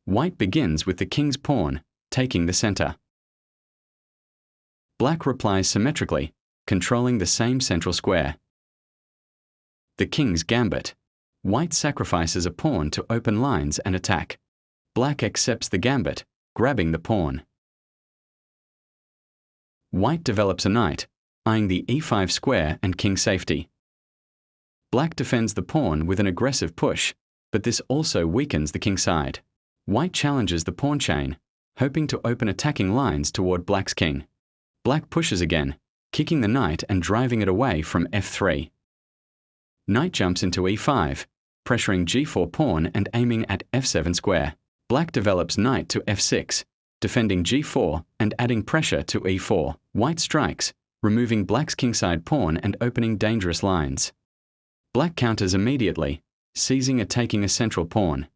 White begins with the king's pawn, taking the center. Black replies symmetrically, controlling the same central square. The king's gambit. White sacrifices a pawn to open lines and attack. Black accepts the gambit, grabbing the pawn. White develops a knight, eyeing the e5 square and king safety. Black defends the pawn with an aggressive push, but this also weakens the king side. White challenges the pawn chain, hoping to open attacking lines toward black's king. Black pushes again, kicking the knight and driving it away from f3. Knight jumps into e5, pressuring g4 pawn and aiming at f7 square. Black develops knight to f6, defending g4 and adding pressure to e4. White strikes, removing black's kingside pawn and opening dangerous lines. Black counters immediately, seizing and taking a central pawn.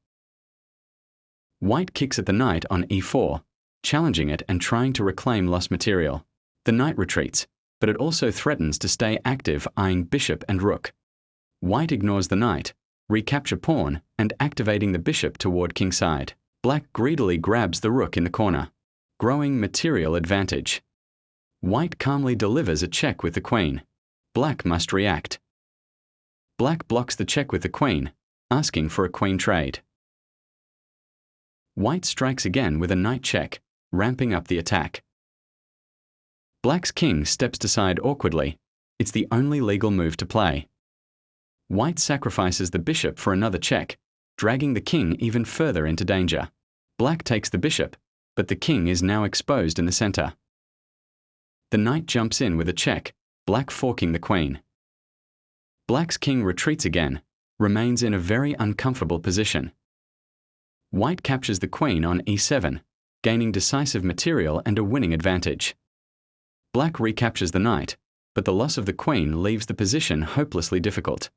White kicks at the knight on e4, challenging it and trying to reclaim lost material. The knight retreats, but it also threatens to stay active, eyeing bishop and rook. White ignores the knight, recapture pawn, and activating the bishop toward kingside. Black greedily grabs the rook in the corner, growing material advantage. White calmly delivers a check with the queen. Black must react. Black blocks the check with the queen, asking for a queen trade. White strikes again with a knight check, ramping up the attack. Black's king steps aside awkwardly. It's the only legal move to play. White sacrifices the bishop for another check, dragging the king even further into danger. Black takes the bishop, but the king is now exposed in the center. The knight jumps in with a check, black forking the queen. Black's king retreats again, remains in a very uncomfortable position. White captures the queen on e7, gaining decisive material and a winning advantage. Black recaptures the knight, but the loss of the queen leaves the position hopelessly difficult.